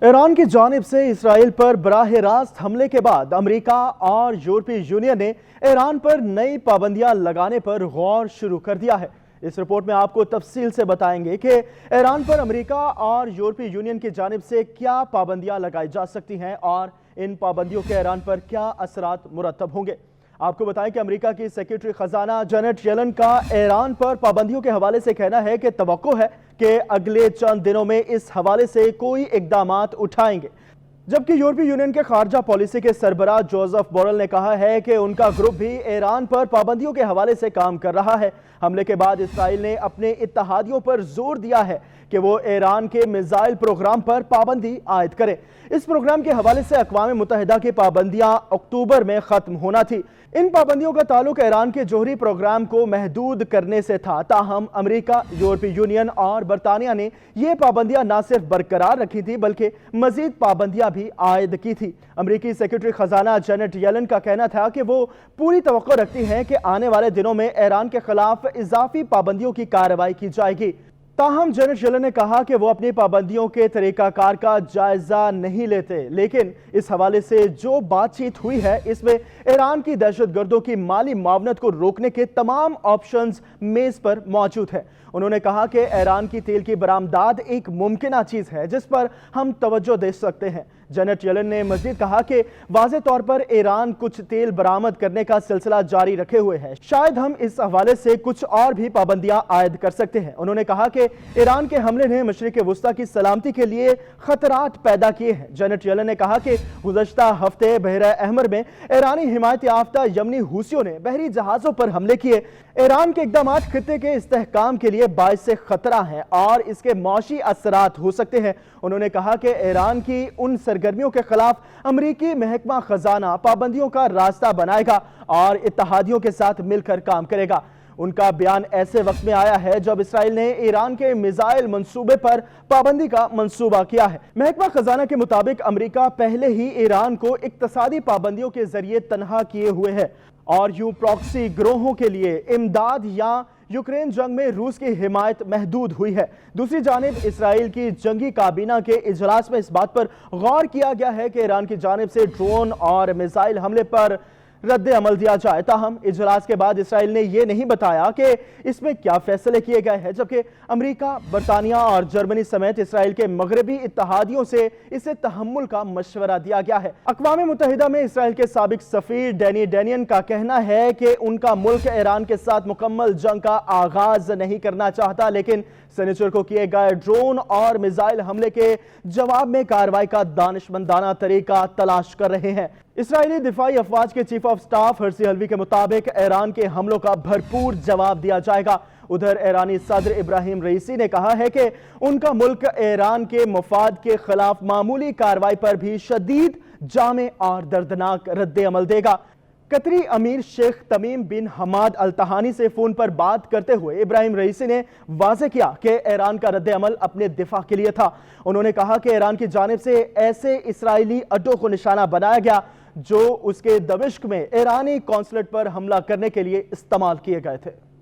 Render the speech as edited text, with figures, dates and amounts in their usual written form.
Iran की जानिब से इसराइल पर बराह रास्त हमले के बाद अमेरिका और यूरोपीय यूनियन ने ईरान पर नई पाबंदियां लगाने पर गौर शुरू कर दिया है। इस रिपोर्ट में आपको तफसील से बताएंगे कि ईरान पर अमेरिका और यूरोपीय यूनियन की जानिब से क्या पाबंदियां लगाई जा सकती हैं और इन पाबंदियों के ईरान पर क्या असरात मुरतब होंगे। आपको बताएं कि अमेरिका की सेक्रेटरी खजाना जेनेट येलन का ईरान पर पाबंदियों के हवाले से कहना है कि तवक्को है कि अगले चंद दिनों में इस हवाले से कोई इक़दामात उठाएंगे, जबकि यूरोपीय यूनियन के खारजा पॉलिसी के सरबराह जोसेफ बोरेल ने कहा है कि उनका ग्रुप भी ईरान पर पाबंदियों के हवाले से काम कर रहा है। हमले के बाद इसराइल ने अपने इत्तहादियों पर जोर दिया है कि वो ईरान के मिसाइल प्रोग्राम पर पाबंदी आयद करें। इस प्रोग्राम के हवाले से अक़वाम मुत्तहिदा की पाबंदियां अक्टूबर में खत्म होना थी। इन पाबंदियों का ताल्लुक ईरान के जोहरी प्रोग्राम को महदूद करने से था, ताहम अमेरिका, यूरोपीय यूनियन और बरतानिया ने ये पाबंदियां न सिर्फ बरकरार रखी थी बल्कि मजीद पाबंदियां भी आयद की थी। अमेरिकी सेक्रेटरी खजाना जेनेट येलन का कहना था कि वो पूरी तवक्को रखती हैं कि आने वाले दिनों में ईरान के खिलाफ इजाफी पाबंदियों की कार्रवाई की जाएगी। ताहम जेनेट येलन ने कहा कि वो अपनी पाबंदियों के तरीकाकार का जायजा नहीं लेते, लेकिन इस हवाले से जो बातचीत हुई है इसमें ईरान की दहशतगर्दों की माली मावनत को रोकने के तमाम ऑप्शंस मेज पर मौजूद है। उन्होंने कहा कि ईरान की तेल की बरामदात एक मुमकिन चीज है जिस पर हम तवज्जो दे सकते हैं। जेनेट येलन ने मजीद कहा कि वाज़े तौर पर ईरान कुछ तेल बरामद करने का सिलसिला जारी रखे हुए है, शायद हम इस हवाले से कुछ और भी पाबंदियां आयद कर सकते हैं। उन्होंने कहा कि ईरान के हमले ने मशरिक वुस्ता की सलामती के लिए खतरात पैदा किए हैं। जेनेट येलन ने कहा कि गुज़श्ता हफ्ते बहर अहमर में ईरानी हिमायत याफ्ता यमनी हूसियों ने बहरी जहाजों पर हमले किए। ईरान के इक़दाम खित्ते के इस्तेहकाम के लिए बाइस से खतरा है और इसके मौशी असरात हो सकते हैं। उन्होंने कहा कि ईरान की उन सरगर्मियों के खिलाफ अमरीकी महकमा खजाना पाबंदियों का रास्ता बनाएगा और इत्तहादियों के साथ मिलकर काम करेगा। उनका बयान ऐसे वक्त में आया है जब इसराइल ने ईरान के मिसाइल मंसूबे पर पाबंदी का मंसूबा किया है। महकमा खजाना के मुताबिक अमेरिका पहले ही ईरान को इक्तसादी पाबंदियों के जरिए तनहा किए हुए है और यूं प्रॉक्सी ग्रोहों के लिए इमदाद या यूक्रेन जंग में रूस की हिमायत महदूद हुई है। दूसरी जानिब इसराइल की जंगी काबीना के इजलास में इस बात पर गौर किया गया है कि ईरान की जानिब से ड्रोन और मिसाइल हमले पर रद्द अमल दिया जाए। ताहम इजलास के बाद इसराइल ने यह नहीं बताया कि इसमें क्या फैसले किए गए हैं, जबकि अमेरिका, बरतानिया और जर्मनी समेत इसराइल के मगरबी इत्तहादियों से इसे तहम्मुल का मशवरा दिया गया है। अक़वाम मुत्तहिदा में इसराइल के साबिक सफीर डैनी डेनियन का कहना है कि उनका मुल्क ईरान के साथ मुकम्मल जंग का आगाज नहीं करना चाहता, लेकिन सनीचर को किए गए ड्रोन और मिसाइल हमले के जवाब में कार्रवाई का दानिशमंदाना तरीका तलाश कर रहे हैं। इसराइली दिफाई अफवाज के चीफ ऑफ स्टाफ हर्सी हलवी के मुताबिक ईरान के हमलों का भरपूर जवाब दिया जाएगा। उधर ईरानी सदर इब्राहिम रईसी ने कहा है कि उनका मुल्क ईरान के मफाद के खिलाफ मामूली कार्रवाई पर भी शदीद, जामे और दर्दनाक रद्द अमल देगा। कतरी अमीर शेख तमीम बिन हमाद अल तहानी से फोन पर बात करते हुए इब्राहिम रईसी ने वाज़े किया कि ईरान का रद्द अमल अपने दिफा के लिए था। उन्होंने कहा कि ईरान की जानिब से ऐसे इसराइली अड्डों को निशाना बनाया गया जो उसके दमिश्क में ईरानी कौंसलेट पर हमला करने के लिए इस्तेमाल किए गए थे।